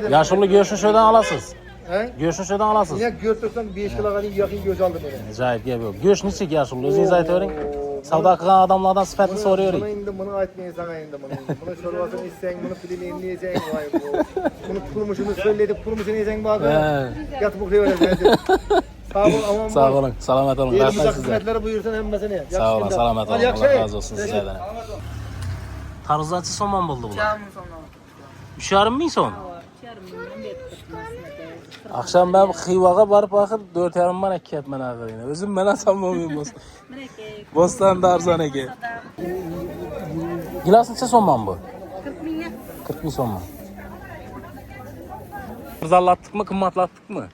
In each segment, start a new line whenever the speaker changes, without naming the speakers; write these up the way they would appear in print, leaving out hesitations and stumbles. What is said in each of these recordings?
Yaşıllı göğüşünü şuradan alasınız.
He?
Göğüşünü şuradan alasınız.
Yine götürsem 5 kilodan yakın göz aldım beni.
Acayip gibi yok. Göğüş neçik yaşıllı? Özünüz aytıverin. Savda kılan adamlardan sıfatını soruyoruz.
Bunu indi, bunu aytmayın sana indi bunu. Bunu çorbasını içsen, bunu pilini yiyeceksin. Vay bu. Bunu kurmuşunu söyledik, kurmuşunu yiyeceksin bak. Yatıp okuyoruz. Sağ olun, aman
Sağ olun, selamet olun.
Elimize
Rahmet size.
kısmetleri buyursun hemmesini.
Sağ olun, selamet olun.
Hadi
Allah razı olsun sizlerden. Tarzançı sonman buldu bunlar.
Çağımın sonuna.
3,5 bin son.
Yarım milyon bettirtmesine.
Akşam ben Xivaga barıp bakır 4,5 man ekki etmen ağırıyla. Özüm ben atamamıyım olsun. Bostan Tarzan eki. Gilas neçe sonman bu?
40 bin ya.
40 bin sonman. Kızallattık mı, kımmatlattık mı?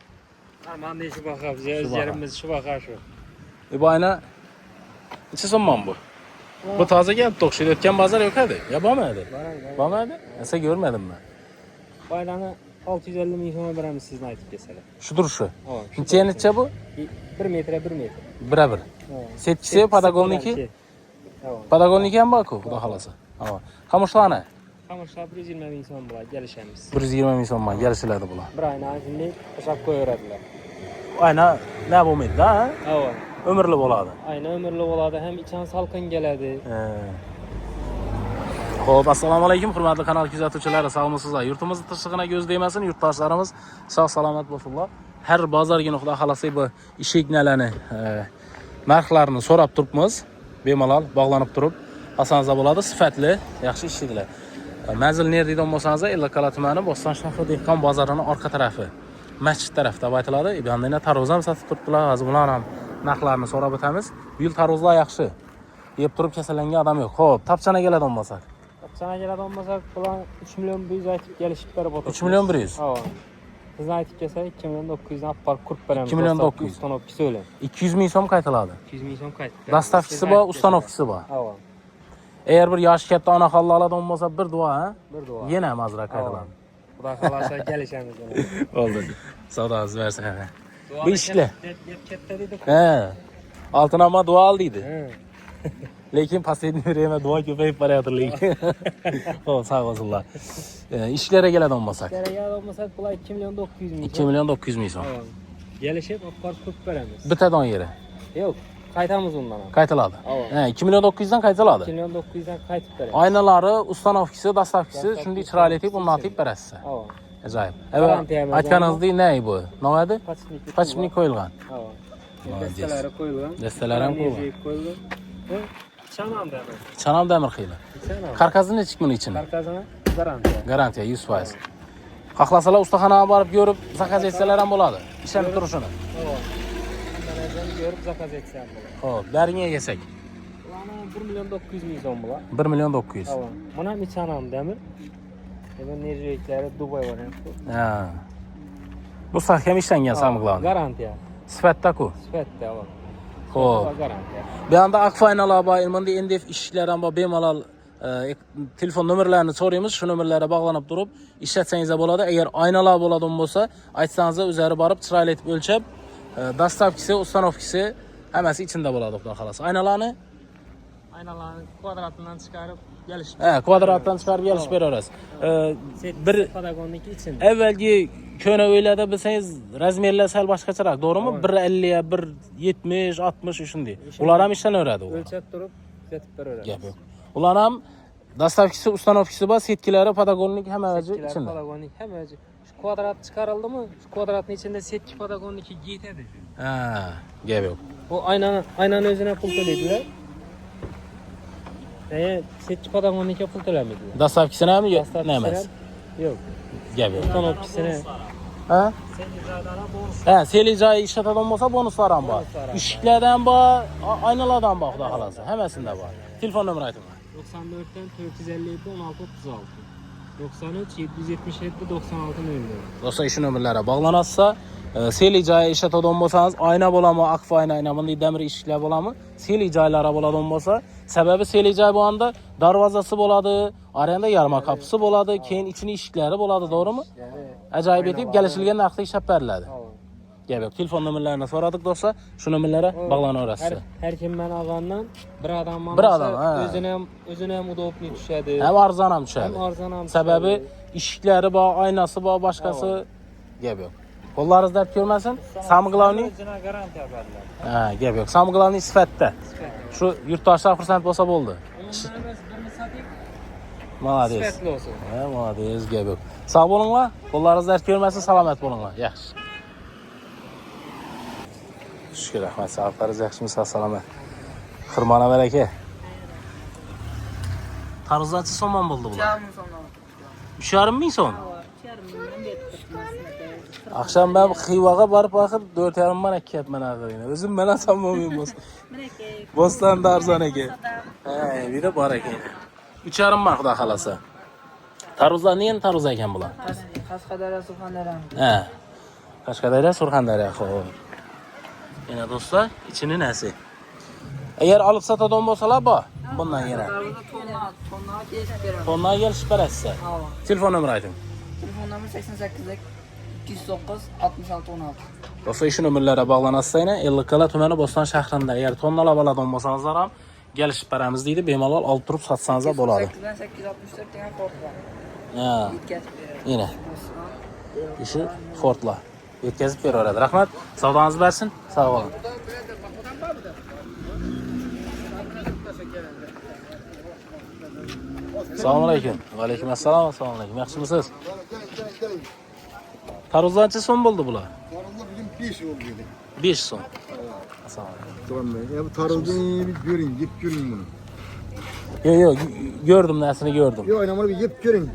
Aman da şu bakar bize, öz yerimiz şu bakar şu.
Bu ayna neçe sonman bu? Bu taze geldi tokşuydu. Ötken bazar yok hadi. Ya bana hadi. Bana hadi. Mesela görmedim ben.
Bayrağını 650 milyon veremiz sizin aytıp keselim.
Şu duruşu.
Evet.
Neçe neçe bu?
1 metre 1 metre.
Birebir. Setkisi Patagon'niki.
Evet.
Patagon'niki hem bak o. Bu da halası. Ama kamışlar ne?
Kamışlar 120 milyon bular gelişemiz.
120 milyon man gelişilerdi bunlar.
Bir ayna şimdi hesap koyuverdiler.
Ayna ne bu muydu ha?
Evet.
Ömürlü boladı.
Ayna ömürlü oladı hem içen salkın geledi.
Xo'p, assalomu alaykum, hurmatli kanal kuzatuvchilari, sog'misizlar? Yurtimiz tirishig'ina ko'z tegmasin, yurtdoshlarimiz sog' salomat bo'lsinlar. Har bozorga xudo xolasa bu eshiknalarni, narxlarini so'rab turibmiz. Bemalol bog'lanib turib, olsangiz bo'ladi, sifatli, yaxshi ishlaydilar. Manzil nerda deydigan bo'lsangiz, Ellikqal'a tumani Bo'ston shahri dehqon bozorining orqa tarafi, masjid tarafida aytiladi. Bu yerda tarvuz ham sotib turibdilar, hozir bularni ham narxlarini so'rab o'tamiz. Bu yil tarvuzlar yaxshi. Yeb turib kasallangan odam yo'q. Xo'p, tapchana keladigan bo'lsak.
Sana geladi olmasak bulan 3 milyon 100 aytıp gelişip verip oturmuş.
3 milyon 100.
Evet. Biz aytıp kesek 2 milyon 900'dan apar kurt veremiz.
2 milyon 900.
Ustanofkisi öyle.
200 ming so'm qaytiladi.
200 milyon kayıt.
Dastavkisi bor, ustanovkisi bor.
Evet.
Eğer bir yoshi katta onaxonli oladigan bo'lsa, bir duo, ha?
Bir dua.
Yana mazra qaytiladi.
Xudo xolasa gelişemiz.
Bo'ldi. Savdosi bersin. Bu ishlar.
Katta dedik.
He. Oltin amma duo ol deydi.
He.
Lekin последний время duo ko'payib borayotir lekin. Xo'p, sog' bo'lsinlar. Ishlarga keladigan bo'lsak.
Kereye olmasak bulan 2 milyon 900 milyon.
2 milyon 900 ming so'm.
Evet. Gelişip apar kurt veremiz.
Bitadigan yeri.
Yok. Kaytamız ondan.
Qaytiladi.
Evet.
He, 2 milyon 900 dan qaytiladi.
2 milyon 900'dan kayıt veremiz.
Aynalari, ustanovkisi, dastavkisi shunday chiroyli etib o'rnatib berasiz.
Evet.
Ajoyib.
Garantiya emas.
Aytganingizdek ne bu? Nima edi?
Paçnik.
Paçmik qo'yilgan.
Evet. Desteleri koyulgan.
Desteler ham qo'yilgan.
Koyulgan. Çanam da hemen.
Chanam demir xiyli.
Çanam.
Karkasi nechik buni ichini?
Karkazına garantiya.
Garantiya 100%. Xohlasalar ustaxonaga borib ko'rib, zakaz etsalar ham bo'ladi. Ishlanib turishini.
Evet. Bundan görüp zakaz etsem bular.
Xo'p, bariga yesak.
Bularni 1 milyon 900 ming so'm bular.
1 milyon 900.
Evet. Buna bir çanam demir. Hemen nerjiyekleri Dubai var hem.
Ha. Mustahkam ishlangan samoqlarni.
Garantiya.
Sifatda-ku.
Sifatda evet.
Xo'p.
Garantiya.
Bu yoqda akfaynalar bor, endi NDF ishlar ham bor, bemalol telefon nomerlarini so'raymiz, shu nomerlarga bog'lanib turib ishlatsangiz bo'ladi. Agar aynalar bo'ladigan bo'lsa, aytsangiz o'zlari borib chiroyli etib o'lchab, dastavkisi, ustanovkisi hammasi ichida bo'ladi, xudo xolasa. Aynalarni
Aynalarni kvadratından çıkarıp gelişip.
kvadratdan chiqarib yelish beraverasiz. Bir
Patagon'daki içinde.
avvalgi ko'na uylarda bilsangiz, razmerlar sal boshqacharoq, to'g'rimi? 1.50 ga 1.70, 60 shunday. Ular ham ishlanaveradi.
Ölçep durup düzeltip veriyoruz.
Gap yo'q. Ular ham dastavkisi, ustanovkisi bor, setkilari, patagonlik hammaji
Setkiler
ichida.
Patagon'ik hemen şu kvadrat çıkarıldı mı? Şu kvadratın içinde setki Patagon'ik giytedi.
Ha, gap yo'q.
O aynanın özüne pul төлediler. Setki Patagon'ike pul tölemediler.
Dastavkisini ham ne emas.
Yok.
Gap yo'q.
Ustanofkisine.
Ha? Ha, seli joyi ishlatadigan bo'lsa, bonuslar ham bor. Eshiklardan bor, aynalardan bor, xudo xolasa. Hammasida bor. Telefon nomeri ayting.
94'ten 457 16 36. 93 777 96 00.
Do'stlar, shu nomerlarga bog'lanasiz. Seli joyi ishlatadigan bo'lsangiz, oyna bo'ladimi, aqfa oyna, bunday damir eshiklar bo'ladimi? Seli joylari bo'ladigan bo'lsa, sababi seli joy bo'lganda darvozasi bo'ladi, oranda yarma kapısı bo'ladi, keyin ichini eshiklari bo'ladi, to'g'rimi? Ajoyib etib kelishilgan narxda ishlab beriladi. Gap yo'q. Telefon nomerlarini so'radik do'stlar. Shu nomerlarga bog'lanaverasiz.
Her kim ben algandan bir adam
Bir adam, ha.
özüne hem udobni düşedi.
Hem arzon ham tushadi.
Hem arzon ham
Sababi İşikleri var, aynası var, başkası gap yok. Kollarınız dert görmesin. Samgılavni
Özüne garanti yaparlar.
ha, gap yok. Samgılavni sifatda. Şu yurtdoshlar xursand bo'lsa bo'ldi.
Ondan emas, birini satayım.
Malades.
Sifatli olsun.
Ha, malades, gap yok. Sağ bo'linglar. Qo'llaringiz dard görmesin, salomat bo'linglar. Yaxshi. Shukr, rahmat. Sağlıklaringiz yaxshimi, sog' salomat. Xirmona baraka. Tarozanchi so'mon bo'ldi bular. 3,5 ming so'm.
3,5 mingdan berib turibmiz.
Akşam ben Xivaga barıp bakıp 4,5 man ekiyapman ağabeyine. Özüm ben asam olmayayım olsun.
Minekey.
Bostan da arzan eke. He, bir de bar eke. 3,5 man xudo xolasa. Taruzlar neyin taruz ekan bular?
Qashqadaryo, Surxondaryo.
He. Qashqadaryo, Surxondaryo xo'p. Yana do'stlar, ichini nasi? Eğer alıp satadan bo'lsalar bor. Bundan yana.
Tonna kesib beraman.
Tonlar gelişip berasiz. Telefon nömrə aytın.
Telefon nomer 88'lik 209 66 16.
Do'stlar, shu nomerlarga bog'lanasizlar yana 50 kala tumani Bostan shahrida. Agar tonnalab oladigan bo'lsangizlar ham kelishib beramiz deydi. Bemalol olib turib satsangiz ham bo'ladi.
864 degan kod bor.
Ha.
Yetkazib beradi.
Yine. İşi Ford'la. Yetkazib beraveradi. Rahmat. Savdangiz bersin. Sağ olun. Assalomu alaykum. Va alaykum assalom. Assalomu alaykum. Yaxshimisiz? Tarozanchi so'm bo'ldi bular?
Tarozda bugün 5 oldu dedi.
5 so'm. Assalomu alaykum.
Tamam ben. Ya bu tarozdan bir görün, yip görün bunu.
Yok, gördüm nesini gördüm.
Yok oynamalı bir yip görün.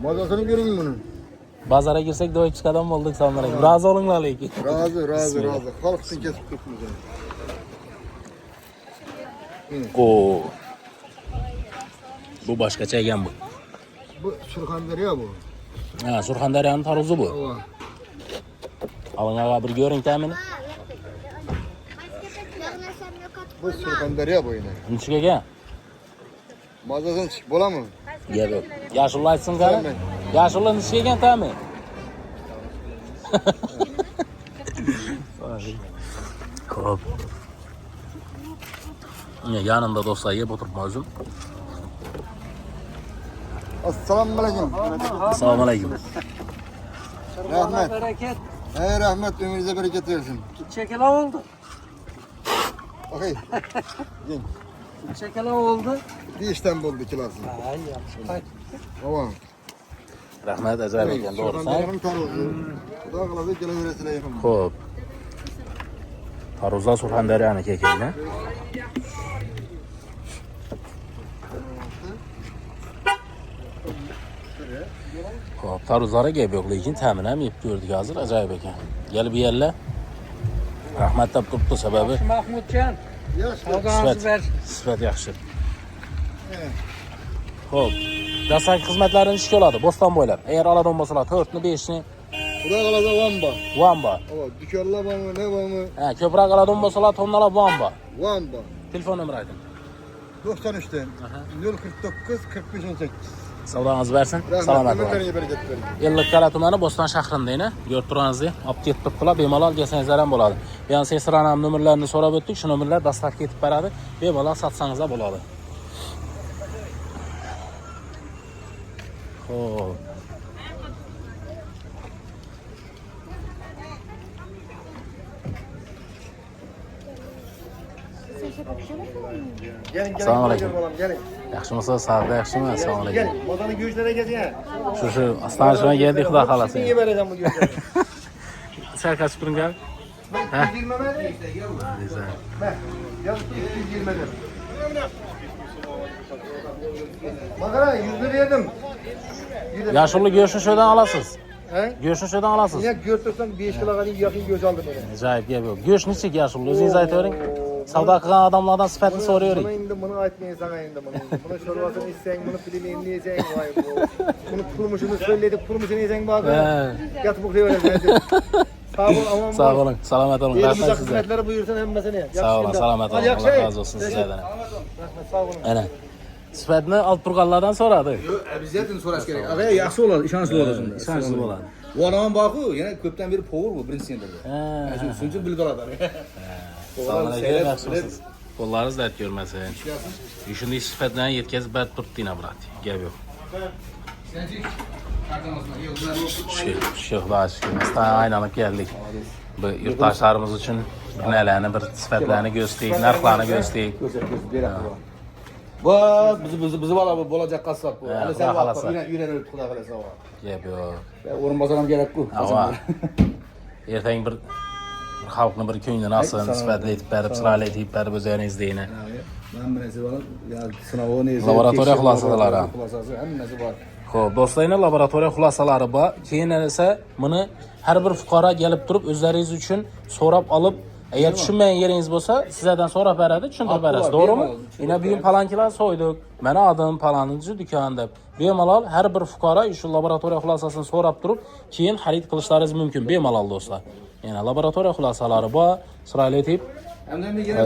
Mazasını görün bunu.
Bazara girsek de o küçük adam olduk. Assalomu alaykum. Razı olun alaykum.
Razı. Halkın kesip tutmuyor.
Oo. Bu başkaça ekan bu.
Bu Surxondaryo bu.
Ha, Surxondaryoning tarozi bu.
Ova.
Alın ağa bir görün temini.
Bu Surxondaryo bu yine.
Neçik ekan?
Mazasını çık bola mı?
Gel yok. Yaşullı aytsın qani. Yaşullı neçik ekan tami? Xo'p. Yanımda dostlar yeb o'tiribman o'zim.
Assalomu alaykum.
Assalomu alaykum.
Rahmet.
Bereket.
Hey rahmet ömrünüze bereket versin.
Çekela oldu.
Okey.
Çekela oldu.
Bir işten buldu kilası.
Ay yapmış.
Tamam.
Rahmat, ajoyib ekan, to'g'ri.
Surxondaryoning tarozi. Xudo qalasa kelaverasizlar yaqin.
Xo'p. Tarozlar Surxondaryoniki ekan. Xo'p, tarozlari gap yo'q, lekin ta'mini ham yeb ko'rdik hozir, ajoyib ekan. Kelib yerlar. Rahmat deb turibdi sababi.
Mahmudjon.
Yaş.
Savdolarni ber.
Sifat yaxshi. Xo'p. Dastlabki xizmatlarimiz ishga oladi, Bo'ston bo'ylab. Agar oladigan bo'lsalar 4 ni 5 ni
Xudo qalasa vamba.
Vamba.
Ova, dükkörlar var mı, ne var mı?
Ha, ko'proq oladigan bo'lsalar tonnalab Vamba.
Vamba.
Telefon nomeri ayting.
93'ten 049 45 18.
Savdangiz bersin.
Rahmet.
Salomat bo'ling.
Ömürlerine bereket verin.
50 kala tumani Bo'ston shahrida ina. Ko'rib turganingizdek, olib ketib turibdilar, bemalol kelsangiz ham bo'ladi. Bu ham sesirani ham nomerlarini so'rab o'tdik. Shu nomerlar dastlabki ketib beradi. Bemalol satsangiz ham bo'ladi. Xo'p.
Gelin
Assalomu alaykum.
Gelin.
Yaxshimisiz? Sağda yaxshimi? Assalomu alaykum.
Gelin. Mazanın göğüslere gezin ha.
Şu astanashima geldik, xudo xolasa.
Niye vereceğim bu göğüslere?
Sal kaçib turing gel.
Ben 120 mi?
Neyse.
Ben. Yaz 120 dedim. Bakara 100 lira yedim.
Yaşıllı göğsünü şuradan alasınız.
He?
Göğsünü şuradan alasınız.
Yine göğüslükten 5 kilo kadar yakın göğüs aldım yine.
Acayip gel yok. Göğüs neçik yaşıllı? Özünüz aytıverin. Savda kılan adamlardan sıfatını soruyoruz.
Buna indi bunu aytmayın sana indi bunu. Bunu çorbasını içsen, bunu pilini yiyeceksin vay bu. Bunu kurmuşunu söyledik, kurmuşunu yiyeceksin bak. Yatıp okuyor öyle. Sağ ol aman.
Sağ olun. Selamet olun.
Elimizde
Rahmet size.
kısmetleri buyursun hem mesele.
Sağ olun. Selamet olun. Allah razı olsun sizlerden.
Rahmet sağ olun.
Aynen. Sıfatını alt burgallardan soradı.
Biz zaten so'rash kerak. Agay yaxshi bo'ladi, ishonchli bo'ladi.
İşansız bo'ladi.
Bu odam boku, yana ko'pdan beri power bu birinchi sendirdi.
Ha.
Shuncha bilib oladi.
Selamun aleyküm. Yaxshimisiz? Qo'llaringiz dard ko'rmasin. Shunday sifatlarni yetkazib berib turibdi, brat. Gap yo'q. Şıklar şıklar. Aylanıp geldik. Bu yurttaşlarımız için bir nelerini, bir sıfatlarını gösterdik, narxlarını gösterdik.
Bu bizi bala olacak kasap bu. Hadi sen bak, yüreğini Xudo xolasa var.
Gep yo'q.
O'rinbosarım gerek bu.
Ama ertaň bir xalqni bir ko'nglini olsin, sifatli etib berib, chiroyli etib berib o'zingiz deyni.
Ben birisi var. Ya sınavı neyse.
Laboratoriya xulosalari.
Xulosasi hammasi bor.
Xo'p, do'stlar, laboratoriya xulosalari bor. Keyin esa buni har bir fuqaro kelib turib o'zlaringiz uchun so'rab olib, agar tushunmagan yeringiz bo'lsa, sizlardan so'rab beradi, tushuntirib berasiz. To'g'rimi? Ina buyum palankilar so'ydik. Mana adım palanchi do'kon deb. Bemalol har bir fuqaro shu laboratoriya xulosasini so'rab turib, keyin xarid qilishlaringiz mumkin bemalol do'stlar. Yana laboratoriya xulosalari bor, chiroyli etib.
Hem de bir gene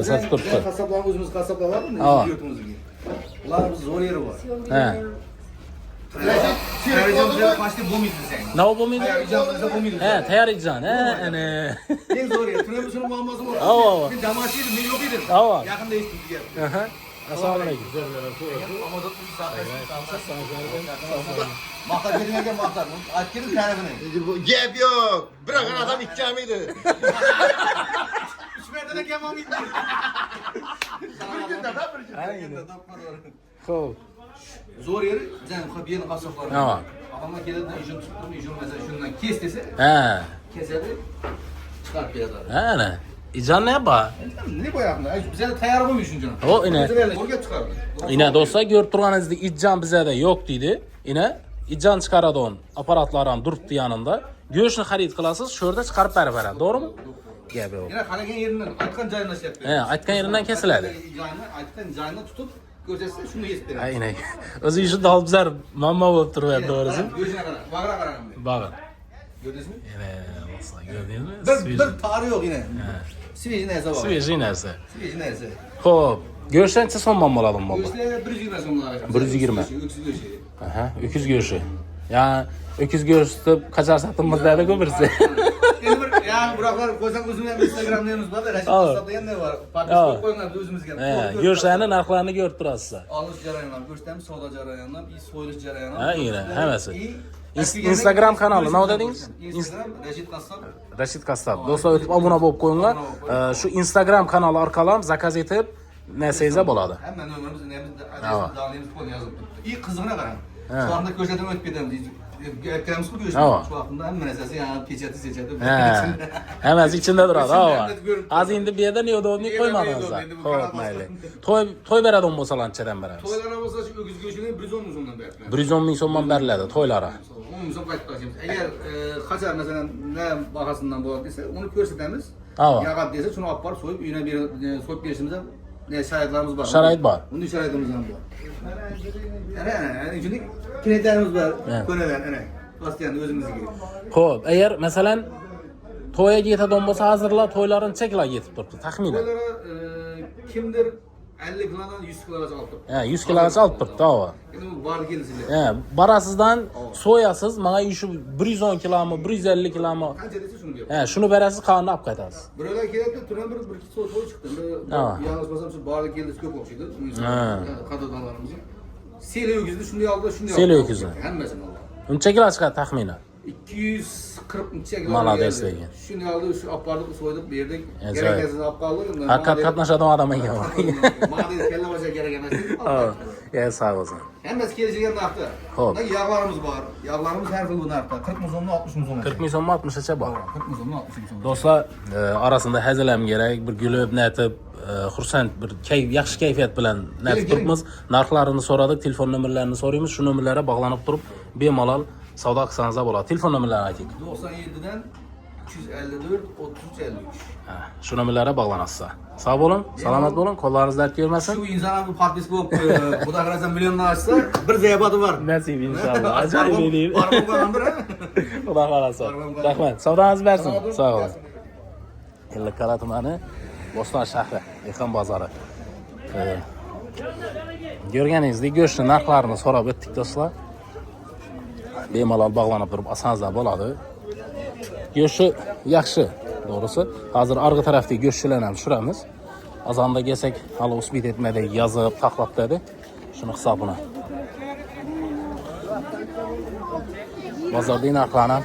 kasaplar özümüz kasaplar var mı? Yurtumuzda. Ular zor yeri var.
He.
Tercihimize başta bu muydu sen?
Ne o bu muydu?
Tercihimize bu muydu?
He, tayyor icran. He, ene.
En zor yer. Trabzon'un muamması var.
Ava.
Bir camaşıydı, ne yok idi.
Ava.
Yakında içtik yer.
Aha. Assalomu alaykum.
Ama da bu saatte mahtar dediğine mahtar. Akıllı tarafını.
Gep yok. Bırakın adam ikram idi.
Üç de kemam gitti. Bir günde da bir günde.
Xo'p.
Zor yeri, sen bir kasaplar.
Ava.
Adamlar geldi de işin tuttum, işin mesela şundan kes dese,
He.
kesedi, çıkart bir adam.
He ne? İcan ne ba?
Ne bu yapma? Bize de tayar olmamışsın canım.
O ine.
Oraya çıkardı.
Ine do'stlar, ko'rib turganingizdek iccan bizada yo'q deydi. Ine iccan chiqaradigan apparatlar ham turibdi yanında. Go'shtni xarid qilasiz, shu yerda chiqarib berib beradi, to'g'rimi? Gap yo'q.
Yine qaragan yerinden, aytgan joyidan şey yapıyor.
He, aytgan yerinden kesiladi.
Aytgan joyini tutup gösterse şunu yesip verir.
Aynen. O'zi ishi dolbizar mamma bo'lib turibdi, to'g'risi.
Gözüne kadar, bağıra qaragan.
Bag'ir.
Gördünüz mü?
Ene, do'stlar, ko'rdingizmi?
Bir tarih yok yine. Sveci neyse var.
Свежий narsa.
Sveci neyse.
Xo'p, go'shtdan necha so'mdan bo'ladi bu?
Göğüsle 120 sonlar.
120.
Öksüz göğüsü.
Aha, öküz go'shti. Ya, öküz go'shti qachon sotamiz dedi-ku birisi.
Endi bir ya buraklar koysan o'zimizning Instagram'larimiz bor da, Rashid Qassobda ne var? Patron qo'yinglar o'zimizga.
Go'shtlarni narxlarini ko'rib turasiz.
Alış jarayonlar, go'shtdan savdo jarayonlar, so'yilish jarayoni.
Ha, ina, hammasi. Instagram kanalı nima dedingiz?
Instagram Rashid Qassob.
Rashid Qassob. Do'stlar, o'tib obuna bo'lib qo'yinglar. Shu Instagram kanali orqali ham zakaz etib narsangiz bo'ladi.
Hamma nomerimiz, nemizde adresimiz, dağlayımız qo'yib yozib turibdi. İyi qizig'ini qarang. Şu anda ko'chadan o'tib ketamiz. Ekranımız ku go'sht. Şu vaqtda hamma narsasi yani pechati.
Hammasi ichida turadi, ha. Hozir endi bu yerda neodobniy qo'ymadingiz. Xo'p, mayli. To'y beradigan bo'lsalar nechadan beramiz?
To'ylar bo'lsa shu o'giz go'shtini 110 ming so'mdan beradi.
110 ming so'mdan beriladi to'ylari.
10 ming so'm qaytib tashlaymiz. Agar qachon masalan ne bahasından bo'ladi desa, uni ko'rsatamiz. Yag'ab desa, shuni olib borib so'yib, uyina berib, so'yib berishimizda sharoitlarimiz bor.
Sharoit bor.
Bunday sharoitimiz ham bor. Ana, shuni kinetlarimiz bor. Ko'nalar, ana. Bastiyanni o'zimizga.
Xo'p, agar masalan to'yga yetadigan bo'lsa, hozirlar to'ylarni necha kilo yetib turibdi, taxminan?
To'ylari kimdir 50 kilodan 100 kilogacha olib turibdi.
Ha, 100 kilogacha olib turibdi, ha.
Endi bu bor kelishlar.
He, barasizdan so'yasiz, menga shu 110 kilomi, 150 kilomi.
Qancha desa shuni beradi.
He, shuni berasiz, qonni olib qaytasiz.
Birolar keladi, turan bir ikki soat to'y chiqdi. Yalnız bo'lsam shu borda keldi, ko'p o'xshaydi. Qadrdonlarimiz. Seli o'gizni shunday oldi, shunday oldi.
Seli o'gizni.
Hammasini oldi.
Uncha kilo chiqadi taxminan.
240 kilo.
Malades degan.
Shunday oldi, shu olib bordik, so'ydik, berdik. Kerakasiz olib qoldik.
Haqiqat qatnashadigan odam ekan.
Ma'lum kella bo'lsa kerak emas.
Ya, sağ olsun.
Hammasi kelishgan narxda.
Xo'p.
Yog'larimiz bor. Yog'larimiz har xil bu narxda. 40 ming so'mdan 60 ming so'm.
40 ming so'mdan 60gacha bor.
40 ming so'mdan 60 ming so'm.
Do'stlar, arasında hazilem kerak, bir gülüb, netib, xursand, bir yaxshi kayfiyat bilan netib turibmiz. Narxlarini so'radik, telefon nomerlarini so'raymiz. Shu nomerlarga bog'lanib turib, bemalol savdo qilsangiz bo'ladi. Telefon nomerlarini ayting.
97 dan 254 33 53.
Ha, shu nomerlarga bog'lanasiz. Sog' bo'ling, salomat bo'ling, qo'llaringiz dard ko'rmasin.
Shu inson bu podpis bo'lib, xudo xolasa milliondan oshsa, bir ziyobati bor.
Nasib inshaalloh. Ajoyib deydi.
Xudo
xolasa. Rahmat. Savdongiz bersin. Sog' bo'ling. Ellikqal'a tumani, Bo'ston shahri, Dehqon bozori. Ko'rganingizdek, go'shtning narxlarini so'rab o'tdik do'stlar. Bemalol bog'lanib turib olsangizlar bo'ladi. Go'shti yaxshi, to'g'risi. Hozir arg'i tarafdagi go'shtchilarni ham tushiramiz. Azonda kelsak, hali usbit etmadik, yozib, taqlab dedi. Shuni hisobini. Bozorda narxlarni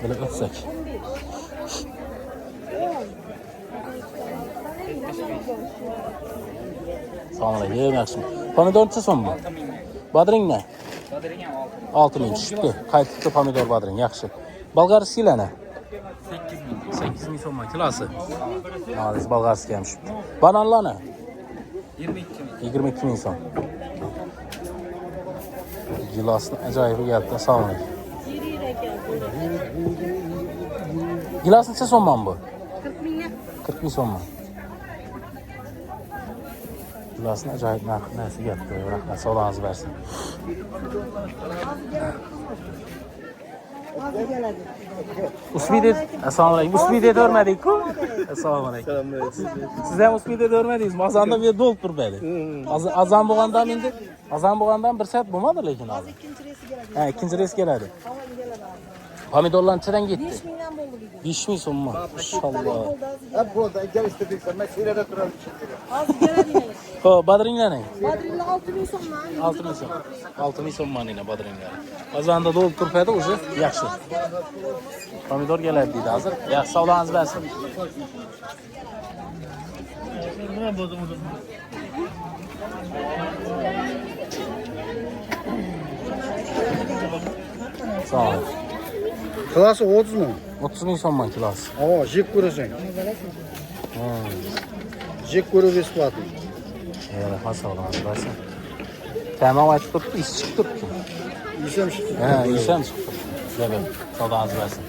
bilib o'tsak. Assalomu alaykum, yaxshi. Pomidor necha so'mmi? Badring ne?
Badring ham
6000 tushibdi. Qaytibdi pomidor badring, yaxshi. Bolgarskiylarni 8000 so'mmi kilosi. Hozir bolgarskiy ham tushibdi. Bananlarni 22000 so'm. Gilosni ajoyib geldi. Assalomu alaykum. Gilos necha so'mman bu? 40 ming so'mman. Gilosni ajoyib narxi geldi. Rahmat, savdoningiz bersin. Usmiyde, assalomu alaykum. Usmiyde görmedik-ku. Assalomu alaykum. Siz ham Usmiyde görmedingiz. Mazanda bir dolp turibdi. Azan bo'lgandan endi, azan bo'lgandan 1 soat bo'lmadi lekin hozir. Ikkinchi reys keladi. Ha, ikkinchi reys keladi. Pomidorlar nechadan ketdi? 5 mingdan bo'ldi dedi. 5 ming so'mmi? Maşallah.
Hep burada gel istediysen ben şeylere durarım şimdi.
Hozir keladi.
Ho, badringlarni.
Badringlar 6000 so'mdan.
6000 so'm. 6000 so'mman yana badringlar. Azanda dolp turibdi o'zi, yaxshi. Pomidor keladi deydi hozir. Yaxshi, savdoningiz bersin. Sağ ol.
Klası 30 mu?
30 ming so'mman kilosi.
Ama jek görürsen. Jek görür besplatno.
Rahmat, savdoningiz bersin. Tamam aytib turibdi, ish chiqib turibdi.
Yesem çıktı.
Ha, ish ham chiqib turibdi. Sizlarga savdoningiz bersin.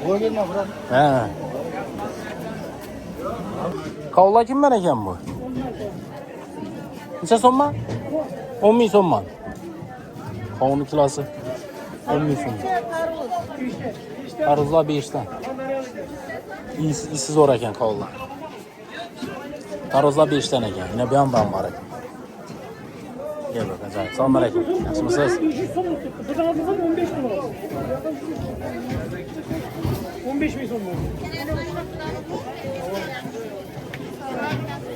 Boy verme bırak.
Ha. Kavla kimden ekan bu? Necha so'mma? 10 ming so'mman. Kavunun kilosi 10 ming so'm. Tarvuzlar 5 dan. İyisi zor ekan kavunlar. Tarvuzlar 5 dan ekan. Yine bir yandan var ekan. Gel bak acayip. Assalomu alaykum. Yaxshimisiz?
15 ming so'm bo'ldi.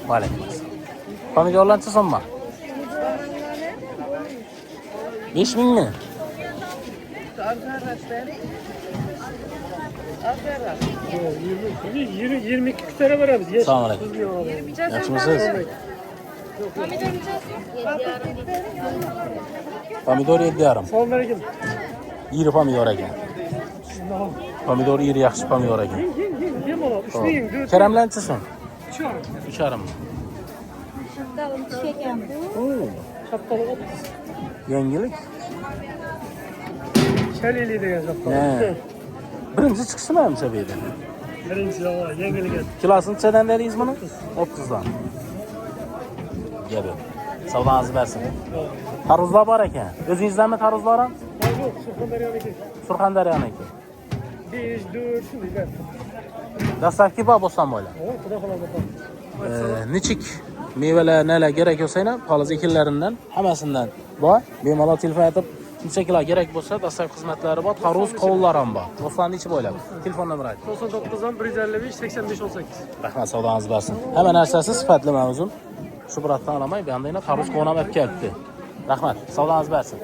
Vale. Pomidorlar necha so'mma? 5 ming mi?
22 kütara veririz.
Assalomu alaykum. Yaxshimisiz? Pomidor 7,5.
Assalomu alaykum.
İri pomidor ekan. Pomidor iri yaxshi pomidor ekan.
Yem ola. 3 ming, 4
Karamlar necha so'm?
3,5.
3,5.
Shaftalim chekan bu.
Şapkalı 30.
Yangilik.
Şelili degan şapkalı.
Ne? Birinchi chiqishimi hamsa bu yerda?
Birinchi hava yangilik.
Kilosini nechadan berdingiz buni? 30 dan. Gel. Savdoningizni bersin. Tarvuzlar bor ekan. O'zingizdanmi tarvuzlar ham?
Yo'q, Surxondaryo'niki.
Surxondaryo'niki.
5, 4 shunday.
Dastlabki bor bo'lsam bo'la.
Xudo xolasa.
Nichik mevalar nelar kerak bo'lsa ham poliz ekinlaridan hammasidan bor. Bemalol telefon aytib necha kilo kerak bo'lsa dastlabki xizmatlari bor. Tarvuz qovunlar ham bor. Do'stlarni ichi bo'ylab. Telefon nomeri ayting.
99 155 85 18.
Rahmat, savdoningiz bersin. Hamma narsasi sifatli mavzum. Shu biratdan olamay, bu yoqda yana tarvuz qovun ham olib kelibdi. Rahmat, savdoningiz bersin.